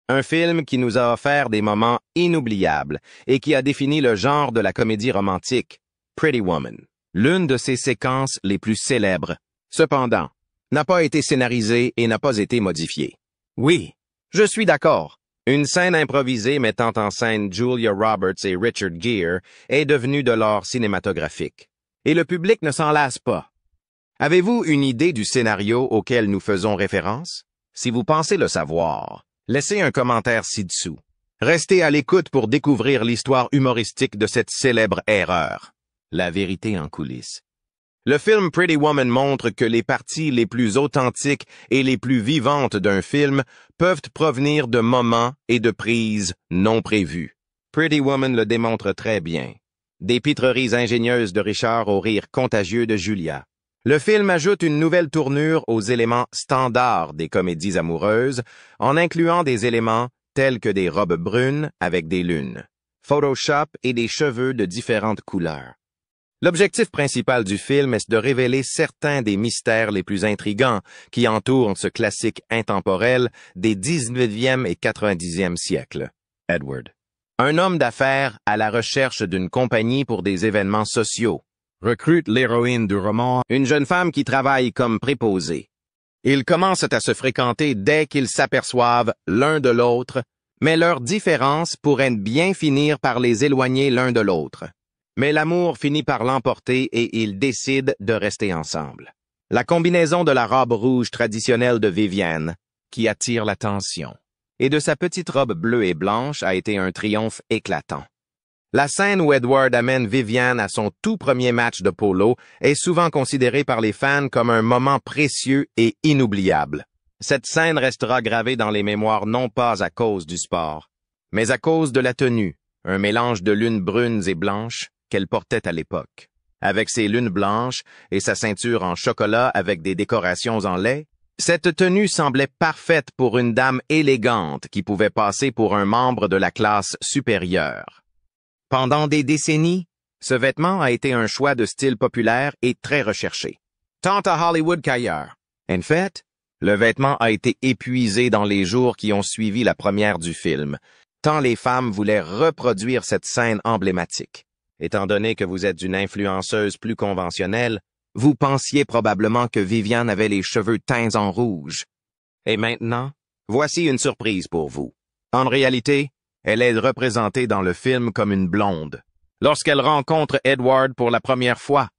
Un film qui nous a offert des moments inoubliables et qui a défini le genre de la comédie romantique, Pretty Woman. L'une de ses séquences les plus célèbres, cependant, n'a pas été scénarisée et n'a pas été modifiée. Oui, je suis d'accord. Une scène improvisée mettant en scène Julia Roberts et Richard Gere est devenue de l'art cinématographique. Et le public ne s'en lasse pas. Avez-vous une idée du scénario auquel nous faisons référence? Si vous pensez le savoir, laissez un commentaire ci-dessous. Restez à l'écoute pour découvrir l'histoire humoristique de cette célèbre erreur. La vérité en coulisses. Le film Pretty Woman montre que les parties les plus authentiques et les plus vivantes d'un film peuvent provenir de moments et de prises non prévues. Pretty Woman le démontre très bien. Des pitreries ingénieuses de Richard au rire contagieux de Julia. Le film ajoute une nouvelle tournure aux éléments standards des comédies amoureuses en incluant des éléments tels que des robes brunes avec des lunes, Photoshop et des cheveux de différentes couleurs. L'objectif principal du film est de révéler certains des mystères les plus intrigants qui entourent ce classique intemporel des 19e et 90e siècles. Edward. Un homme d'affaires à la recherche d'une compagnie pour des événements sociaux. Recrute l'héroïne du roman, une jeune femme qui travaille comme préposée. Ils commencent à se fréquenter dès qu'ils s'aperçoivent l'un de l'autre, mais leurs différences pourraient bien finir par les éloigner l'un de l'autre. Mais l'amour finit par l'emporter et ils décident de rester ensemble. La combinaison de la robe rouge traditionnelle de Vivienne, qui attire l'attention, et de sa petite robe bleue et blanche a été un triomphe éclatant. La scène où Edward amène Vivienne à son tout premier match de polo est souvent considérée par les fans comme un moment précieux et inoubliable. Cette scène restera gravée dans les mémoires non pas à cause du sport, mais à cause de la tenue, un mélange de lunes brunes et blanches, qu'elle portait à l'époque. Avec ses lunes blanches et sa ceinture en chocolat avec des décorations en lait, cette tenue semblait parfaite pour une dame élégante qui pouvait passer pour un membre de la classe supérieure. Pendant des décennies, ce vêtement a été un choix de style populaire et très recherché, tant à Hollywood qu'ailleurs. En fait, le vêtement a été épuisé dans les jours qui ont suivi la première du film, tant les femmes voulaient reproduire cette scène emblématique. Étant donné que vous êtes une influenceuse plus conventionnelle, vous pensiez probablement que Viviane avait les cheveux teints en rouge. Et maintenant, voici une surprise pour vous. En réalité, elle est représentée dans le film comme une blonde. Lorsqu'elle rencontre Edward pour la première fois,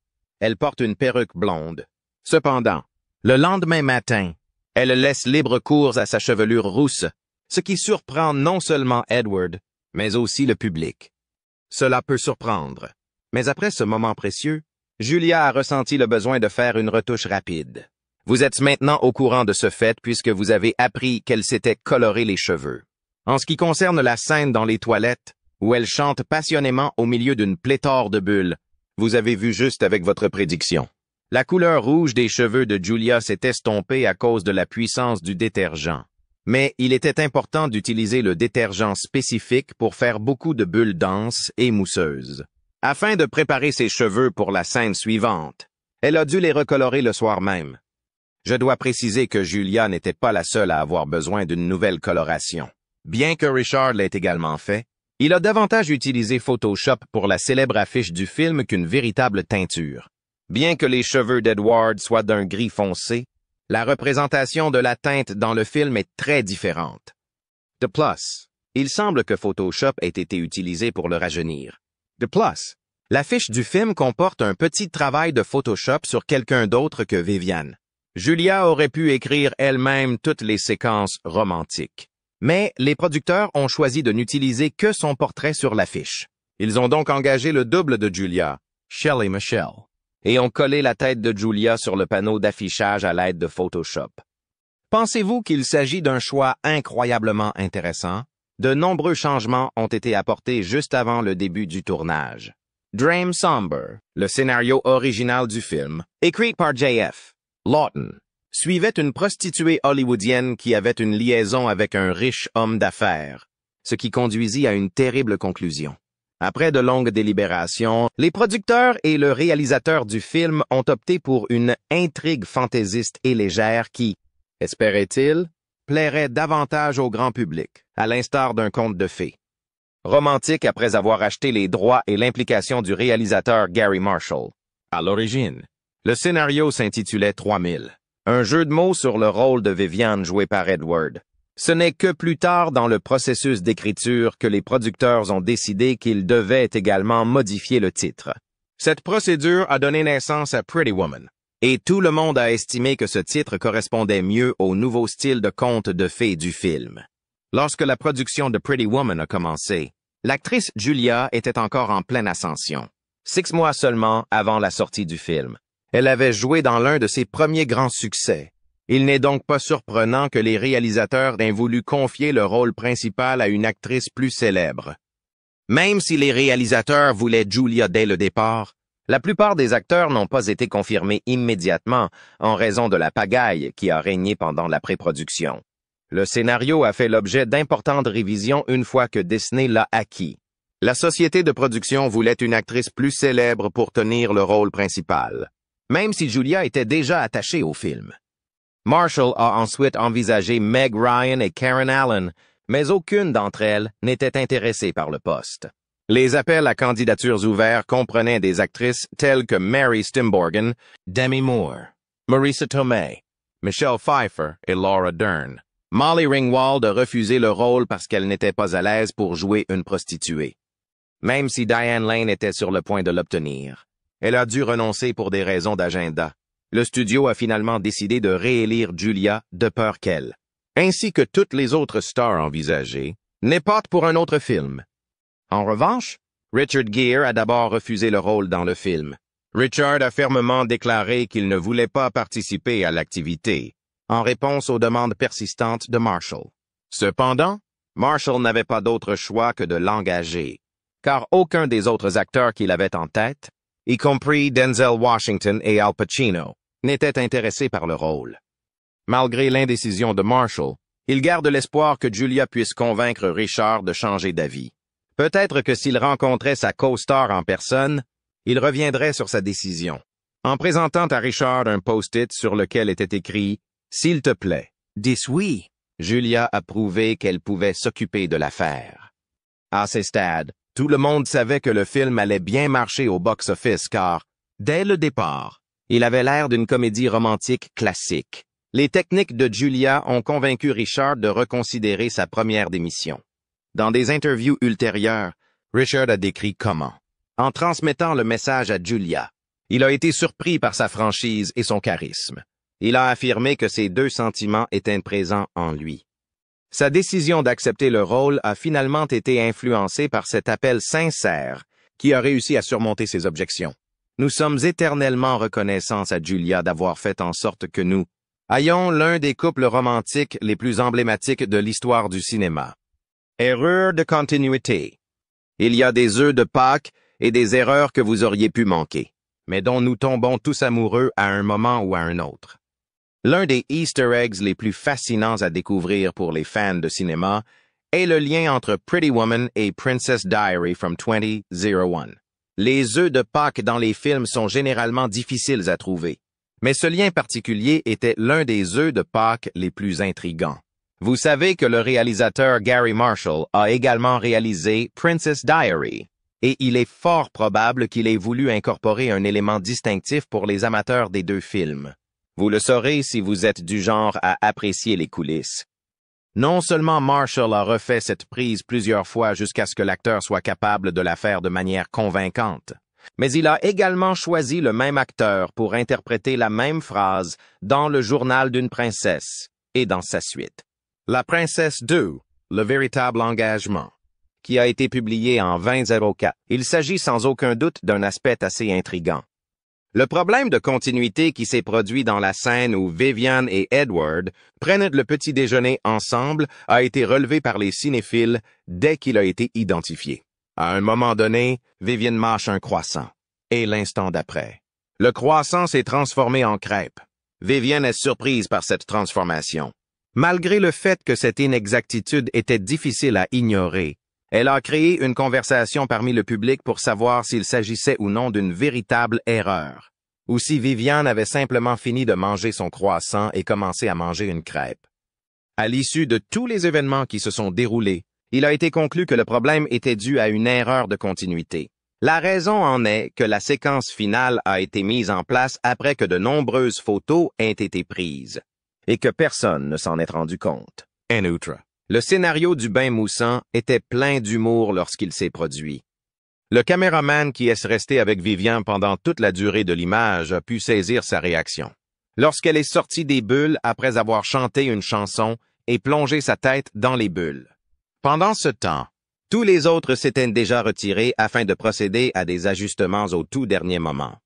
elle porte une perruque blonde. Cependant, le lendemain matin, elle laisse libre cours à sa chevelure rousse, ce qui surprend non seulement Edward, mais aussi le public. Cela peut surprendre, mais après ce moment précieux, Julia a ressenti le besoin de faire une retouche rapide. Vous êtes maintenant au courant de ce fait puisque vous avez appris qu'elle s'était coloré les cheveux. En ce qui concerne la scène dans les toilettes, où elle chante passionnément au milieu d'une pléthore de bulles, vous avez vu juste avec votre prédiction. La couleur rouge des cheveux de Julia s'est estompée à cause de la puissance du détergent. Mais il était important d'utiliser le détergent spécifique pour faire beaucoup de bulles denses et mousseuses. Afin de préparer ses cheveux pour la scène suivante, elle a dû les recolorer le soir même. Je dois préciser que Julia n'était pas la seule à avoir besoin d'une nouvelle coloration. Bien que Richard l'ait également fait, il a davantage utilisé Photoshop pour la célèbre affiche du film qu'une véritable teinture. Bien que les cheveux d'Edward soient d'un gris foncé, la représentation de la teinte dans le film est très différente. De plus, il semble que Photoshop ait été utilisé pour le rajeunir. De plus, l'affiche du film comporte un petit travail de Photoshop sur quelqu'un d'autre que Viviane. Julia aurait pu écrire elle-même toutes les séquences romantiques. Mais les producteurs ont choisi de n'utiliser que son portrait sur l'affiche. Ils ont donc engagé le double de Julia, Shelley Michelle, et ont collé la tête de Julia sur le panneau d'affichage à l'aide de Photoshop. Pensez-vous qu'il s'agit d'un choix incroyablement intéressant? De nombreux changements ont été apportés juste avant le début du tournage. Dream Somber, le scénario original du film, écrit par J.F. Lawton, suivait une prostituée hollywoodienne qui avait une liaison avec un riche homme d'affaires, ce qui conduisit à une terrible conclusion. Après de longues délibérations, les producteurs et le réalisateur du film ont opté pour une intrigue fantaisiste et légère qui, espérait-il, plairait davantage au grand public. à l'instar d'un conte de fées. Romantique après avoir acheté les droits et l'implication du réalisateur Gary Marshall. À l'origine, le scénario s'intitulait 3000, un jeu de mots sur le rôle de Vivian joué par Edward. Ce n'est que plus tard dans le processus d'écriture que les producteurs ont décidé qu'ils devaient également modifier le titre. Cette procédure a donné naissance à Pretty Woman, et tout le monde a estimé que ce titre correspondait mieux au nouveau style de conte de fées du film. Lorsque la production de Pretty Woman a commencé, l'actrice Julia était encore en pleine ascension. 6 mois seulement avant la sortie du film, elle avait joué dans l'un de ses premiers grands succès. Il n'est donc pas surprenant que les réalisateurs aient voulu confier le rôle principal à une actrice plus célèbre. Même si les réalisateurs voulaient Julia dès le départ, la plupart des acteurs n'ont pas été confirmés immédiatement en raison de la pagaille qui a régné pendant la pré-production. Le scénario a fait l'objet d'importantes révisions une fois que Disney l'a acquis. La société de production voulait une actrice plus célèbre pour tenir le rôle principal, même si Julia était déjà attachée au film. Marshall a ensuite envisagé Meg Ryan et Karen Allen, mais aucune d'entre elles n'était intéressée par le poste. Les appels à candidatures ouverts comprenaient des actrices telles que Mary Steenburgen, Demi Moore, Marisa Tomei, Michelle Pfeiffer et Laura Dern. Molly Ringwald a refusé le rôle parce qu'elle n'était pas à l'aise pour jouer une prostituée. Même si Diane Lane était sur le point de l'obtenir, elle a dû renoncer pour des raisons d'agenda. Le studio a finalement décidé de réélire Julia de peur qu'elle, ainsi que toutes les autres stars envisagées, n'aient pas pour un autre film. En revanche, Richard Gere a d'abord refusé le rôle dans le film. Richard a fermement déclaré qu'il ne voulait pas participer à l'activité, en réponse aux demandes persistantes de Marshall. Cependant, Marshall n'avait pas d'autre choix que de l'engager, car aucun des autres acteurs qu'il avait en tête, y compris Denzel Washington et Al Pacino, n'était intéressé par le rôle. Malgré l'indécision de Marshall, il garde l'espoir que Julia puisse convaincre Richard de changer d'avis. Peut-être que s'il rencontrait sa co-star en personne, il reviendrait sur sa décision. En présentant à Richard un post-it sur lequel était écrit « S'il te plaît, dis oui », Julia a prouvé qu'elle pouvait s'occuper de l'affaire. À ces stades, tout le monde savait que le film allait bien marcher au box-office car, dès le départ, il avait l'air d'une comédie romantique classique. Les techniques de Julia ont convaincu Richard de reconsidérer sa première démission. Dans des interviews ultérieures, Richard a décrit comment, en transmettant le message à Julia, il a été surpris par sa franchise et son charisme. Il a affirmé que ces deux sentiments étaient présents en lui. Sa décision d'accepter le rôle a finalement été influencée par cet appel sincère qui a réussi à surmonter ses objections. Nous sommes éternellement reconnaissants à Julia d'avoir fait en sorte que nous ayons l'un des couples romantiques les plus emblématiques de l'histoire du cinéma. Erreur de continuité. Il y a des œufs de Pâques et des erreurs que vous auriez pu manquer, mais dont nous tombons tous amoureux à un moment ou à un autre. L'un des Easter eggs les plus fascinants à découvrir pour les fans de cinéma est le lien entre Pretty Woman et Princess Diary from 2001. Les œufs de Pâques dans les films sont généralement difficiles à trouver, mais ce lien particulier était l'un des œufs de Pâques les plus intrigants. Vous savez que le réalisateur Gary Marshall a également réalisé Princess Diary, et il est fort probable qu'il ait voulu incorporer un élément distinctif pour les amateurs des deux films. Vous le saurez si vous êtes du genre à apprécier les coulisses. Non seulement Marshall a refait cette prise plusieurs fois jusqu'à ce que l'acteur soit capable de la faire de manière convaincante, mais il a également choisi le même acteur pour interpréter la même phrase dans Le Journal d'une princesse et dans sa suite. La princesse 2, le véritable engagement, qui a été publié en 2004. Il s'agit sans aucun doute d'un aspect assez intrigant. Le problème de continuité qui s'est produit dans la scène où Vivian et Edward prennent le petit déjeuner ensemble a été relevé par les cinéphiles dès qu'il a été identifié. À un moment donné, Vivian mâche un croissant. Et l'instant d'après, le croissant s'est transformé en crêpe. Vivian est surprise par cette transformation. Malgré le fait que cette inexactitude était difficile à ignorer, elle a créé une conversation parmi le public pour savoir s'il s'agissait ou non d'une véritable erreur, ou si Vivian avait simplement fini de manger son croissant et commencé à manger une crêpe. À l'issue de tous les événements qui se sont déroulés, il a été conclu que le problème était dû à une erreur de continuité. La raison en est que la séquence finale a été mise en place après que de nombreuses photos aient été prises, et que personne ne s'en est rendu compte. En outre, le scénario du bain moussant était plein d'humour lorsqu'il s'est produit. Le caméraman qui est resté avec Vivian pendant toute la durée de l'image a pu saisir sa réaction. Lorsqu'elle est sortie des bulles après avoir chanté une chanson et plongé sa tête dans les bulles. Pendant ce temps, tous les autres s'étaient déjà retirés afin de procéder à des ajustements au tout dernier moment.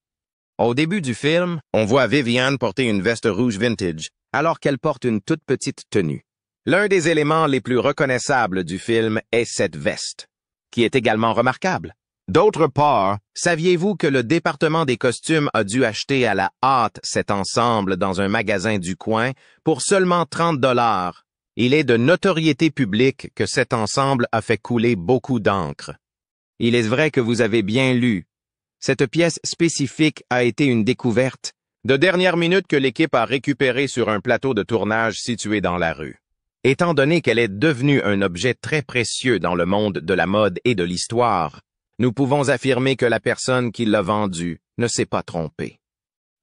Au début du film, on voit Vivian porter une veste rouge vintage, alors qu'elle porte une toute petite tenue. L'un des éléments les plus reconnaissables du film est cette veste, qui est également remarquable. D'autre part, saviez-vous que le département des costumes a dû acheter à la hâte cet ensemble dans un magasin du coin pour seulement 30 $? Il est de notoriété publique que cet ensemble a fait couler beaucoup d'encre. Il est vrai que vous avez bien lu. Cette pièce spécifique a été une découverte de dernière minute que l'équipe a récupérée sur un plateau de tournage situé dans la rue. Étant donné qu'elle est devenue un objet très précieux dans le monde de la mode et de l'histoire, nous pouvons affirmer que la personne qui l'a vendue ne s'est pas trompée.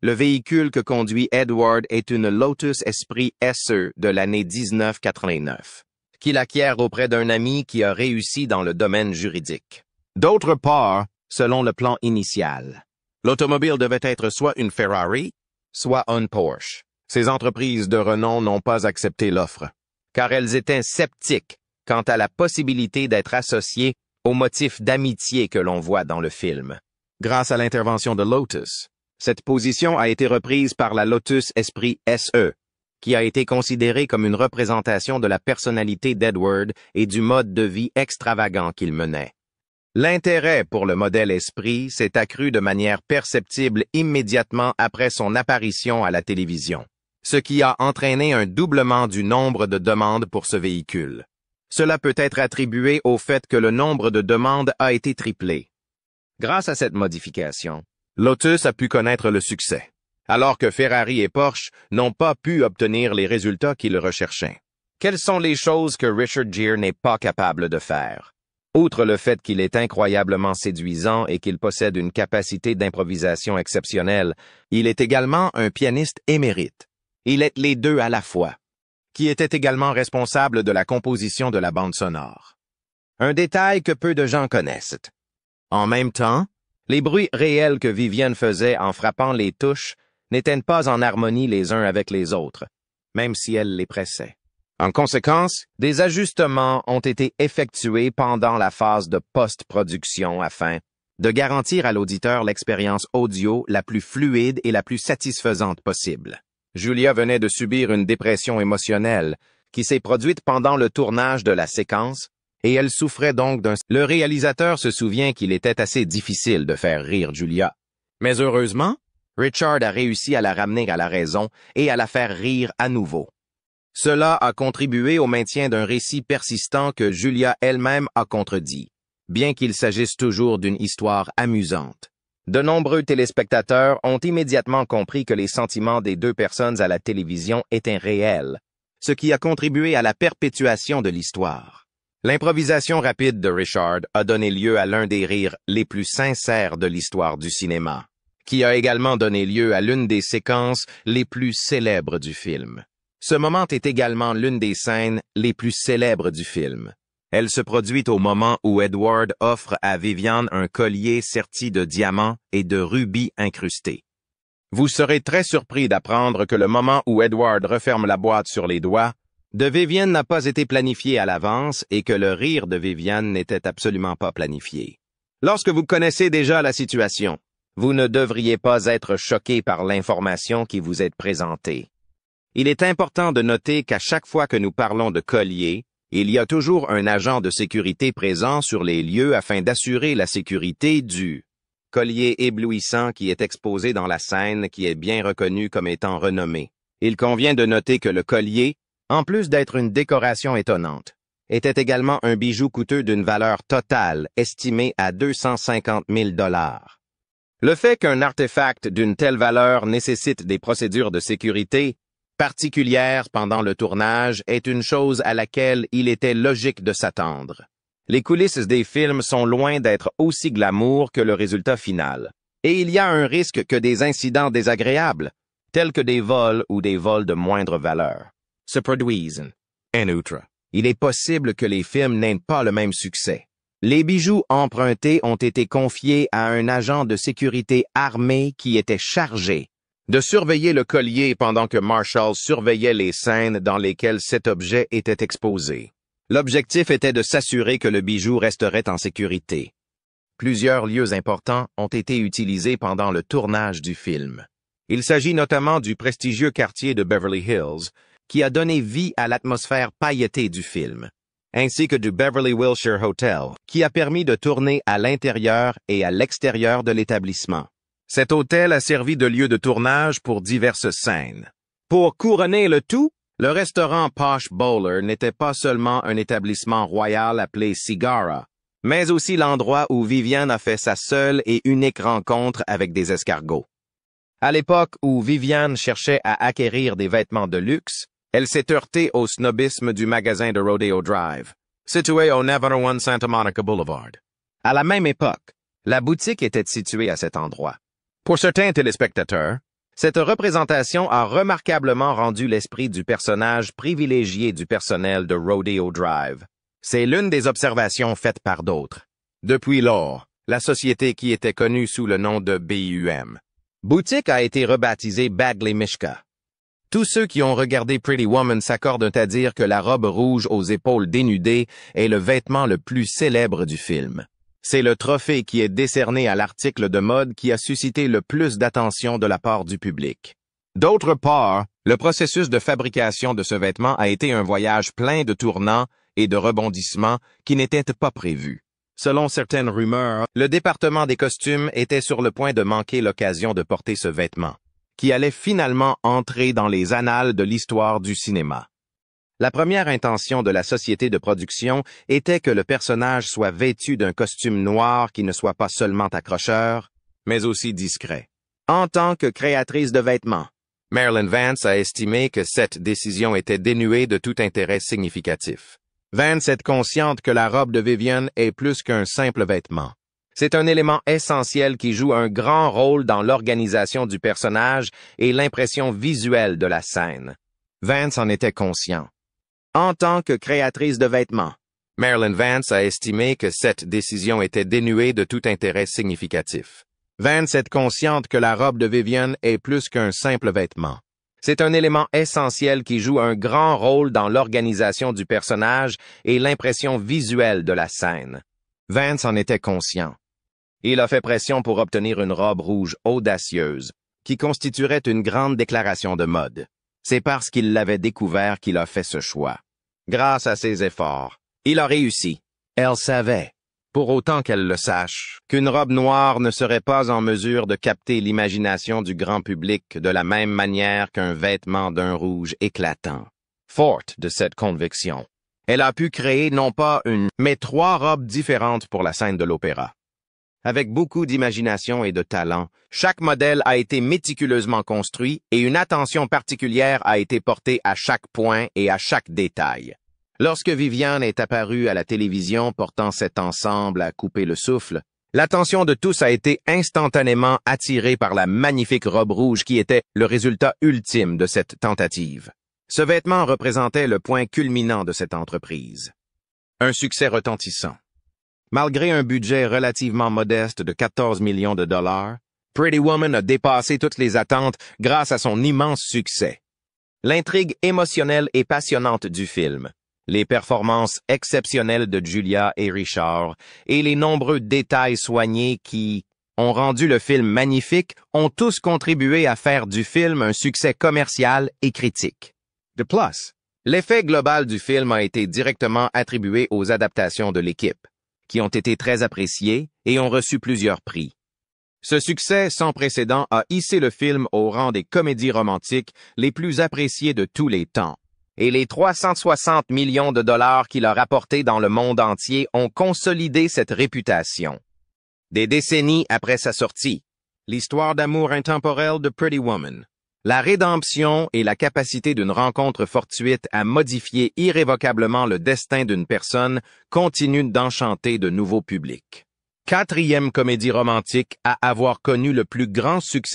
Le véhicule que conduit Edward est une Lotus Esprit SE de l'année 1989, qu'il acquiert auprès d'un ami qui a réussi dans le domaine juridique. D'autre part, selon le plan initial, l'automobile devait être soit une Ferrari, soit un Porsche. Ces entreprises de renom n'ont pas accepté l'offre, car elles étaient sceptiques quant à la possibilité d'être associées au motif d'amitié que l'on voit dans le film. Grâce à l'intervention de Lotus, cette position a été reprise par la Lotus Esprit SE, qui a été considérée comme une représentation de la personnalité d'Edward et du mode de vie extravagant qu'il menait. L'intérêt pour le modèle Esprit s'est accru de manière perceptible immédiatement après son apparition à la télévision, ce qui a entraîné un doublement du nombre de demandes pour ce véhicule. Cela peut être attribué au fait que le nombre de demandes a été triplé. Grâce à cette modification, Lotus a pu connaître le succès, alors que Ferrari et Porsche n'ont pas pu obtenir les résultats qu'ils recherchaient. Quelles sont les choses que Richard Gere n'est pas capable de faire? Outre le fait qu'il est incroyablement séduisant et qu'il possède une capacité d'improvisation exceptionnelle, il est également un pianiste émérite. Il est les deux à la fois, qui était également responsable de la composition de la bande sonore. Un détail que peu de gens connaissent. En même temps, les bruits réels que Vivian faisait en frappant les touches n'étaient pas en harmonie les uns avec les autres, même si elle les pressait. En conséquence, des ajustements ont été effectués pendant la phase de post-production afin de garantir à l'auditeur l'expérience audio la plus fluide et la plus satisfaisante possible. Julia venait de subir une dépression émotionnelle qui s'est produite pendant le tournage de la séquence, et elle souffrait donc d'un... Le réalisateur se souvient qu'il était assez difficile de faire rire Julia. Mais heureusement, Richard a réussi à la ramener à la raison et à la faire rire à nouveau. Cela a contribué au maintien d'un récit persistant que Julia elle-même a contredit, bien qu'il s'agisse toujours d'une histoire amusante. De nombreux téléspectateurs ont immédiatement compris que les sentiments des deux personnes à la télévision étaient réels, ce qui a contribué à la perpétuation de l'histoire. L'improvisation rapide de Richard a donné lieu à l'un des rires les plus sincères de l'histoire du cinéma, qui a également donné lieu à l'une des séquences les plus célèbres du film. Ce moment est également l'une des scènes les plus célèbres du film. Elle se produit au moment où Edward offre à Vivian un collier serti de diamants et de rubis incrustés. Vous serez très surpris d'apprendre que le moment où Edward referme la boîte sur les doigts de Vivian n'a pas été planifié à l'avance et que le rire de Vivian n'était absolument pas planifié. Lorsque vous connaissez déjà la situation, vous ne devriez pas être choqué par l'information qui vous est présentée. Il est important de noter qu'à chaque fois que nous parlons de collier, il y a toujours un agent de sécurité présent sur les lieux afin d'assurer la sécurité du collier éblouissant qui est exposé dans la scène qui est bien reconnu comme étant renommé. Il convient de noter que le collier, en plus d'être une décoration étonnante, était également un bijou coûteux d'une valeur totale estimée à 250 000 $. Le fait qu'un artefact d'une telle valeur nécessite des procédures de sécurité particulière pendant le tournage est une chose à laquelle il était logique de s'attendre. Les coulisses des films sont loin d'être aussi glamour que le résultat final. Et il y a un risque que des incidents désagréables, tels que des vols ou des vols de moindre valeur, se produisent. En outre, il est possible que les films n'aient pas le même succès. Les bijoux empruntés ont été confiés à un agent de sécurité armé qui était chargé de surveiller le collier pendant que Marshall surveillait les scènes dans lesquelles cet objet était exposé. L'objectif était de s'assurer que le bijou resterait en sécurité. Plusieurs lieux importants ont été utilisés pendant le tournage du film. Il s'agit notamment du prestigieux quartier de Beverly Hills, qui a donné vie à l'atmosphère pailletée du film, ainsi que du Beverly Wilshire Hotel, qui a permis de tourner à l'intérieur et à l'extérieur de l'établissement. Cet hôtel a servi de lieu de tournage pour diverses scènes. Pour couronner le tout, le restaurant Posh Bowler n'était pas seulement un établissement royal appelé Cigarra, mais aussi l'endroit où Viviane a fait sa seule et unique rencontre avec des escargots. À l'époque où Viviane cherchait à acquérir des vêtements de luxe, elle s'est heurtée au snobisme du magasin de Rodeo Drive, situé au Navarro One Santa Monica Boulevard. À la même époque, la boutique était située à cet endroit. Pour certains téléspectateurs, cette représentation a remarquablement rendu l'esprit du personnage privilégié du personnel de Rodeo Drive. C'est l'une des observations faites par d'autres. Depuis lors, la société qui était connue sous le nom de BUM. Boutique a été rebaptisée Bagley Mishka. Tous ceux qui ont regardé Pretty Woman s'accordent à dire que la robe rouge aux épaules dénudées est le vêtement le plus célèbre du film. C'est le trophée qui est décerné à l'article de mode qui a suscité le plus d'attention de la part du public. D'autre part, le processus de fabrication de ce vêtement a été un voyage plein de tournants et de rebondissements qui n'étaient pas prévus. Selon certaines rumeurs, le département des costumes était sur le point de manquer l'occasion de porter ce vêtement, qui allait finalement entrer dans les annales de l'histoire du cinéma. La première intention de la société de production était que le personnage soit vêtu d'un costume noir qui ne soit pas seulement accrocheur, mais aussi discret. En tant que créatrice de vêtements, Marilyn Vance a estimé que cette décision était dénuée de tout intérêt significatif. Vance est consciente que la robe de Vivian est plus qu'un simple vêtement. C'est un élément essentiel qui joue un grand rôle dans l'organisation du personnage et l'impression visuelle de la scène. Vance en était conscient. En tant que créatrice de vêtements, Marilyn Vance a estimé que cette décision était dénuée de tout intérêt significatif. Vance est consciente que la robe de Vivian est plus qu'un simple vêtement. C'est un élément essentiel qui joue un grand rôle dans l'organisation du personnage et l'impression visuelle de la scène. Vance en était conscient. Il a fait pression pour obtenir une robe rouge audacieuse, qui constituerait une grande déclaration de mode. C'est parce qu'il l'avait découvert qu'il a fait ce choix. Grâce à ses efforts, il a réussi. Elle savait, pour autant qu'elle le sache, qu'une robe noire ne serait pas en mesure de capter l'imagination du grand public de la même manière qu'un vêtement d'un rouge éclatant. Forte de cette conviction, elle a pu créer non pas une, mais 3 robes différentes pour la scène de l'opéra. Avec beaucoup d'imagination et de talent, chaque modèle a été méticuleusement construit et une attention particulière a été portée à chaque point et à chaque détail. Lorsque Viviane est apparue à la télévision portant cet ensemble à couper le souffle, l'attention de tous a été instantanément attirée par la magnifique robe rouge qui était le résultat ultime de cette tentative. Ce vêtement représentait le point culminant de cette entreprise. Un succès retentissant. Malgré un budget relativement modeste de 14 millions de dollars, Pretty Woman a dépassé toutes les attentes grâce à son immense succès. L'intrigue émotionnelle et passionnante du film, les performances exceptionnelles de Julia et Richard et les nombreux détails soignés qui ont rendu le film magnifique ont tous contribué à faire du film un succès commercial et critique. De plus, l'effet global du film a été directement attribué aux adaptations de l'équipe, qui ont été très appréciés et ont reçu plusieurs prix. Ce succès sans précédent a hissé le film au rang des comédies romantiques les plus appréciées de tous les temps, et les 360 millions de dollars qu'il a rapportés dans le monde entier ont consolidé cette réputation. Des décennies après sa sortie, l'histoire d'amour intemporelle de Pretty Woman La rédemption et la capacité d'une rencontre fortuite à modifier irrévocablement le destin d'une personne continuent d'enchanter de nouveaux publics. Quatrième comédie romantique à avoir connu le plus grand succès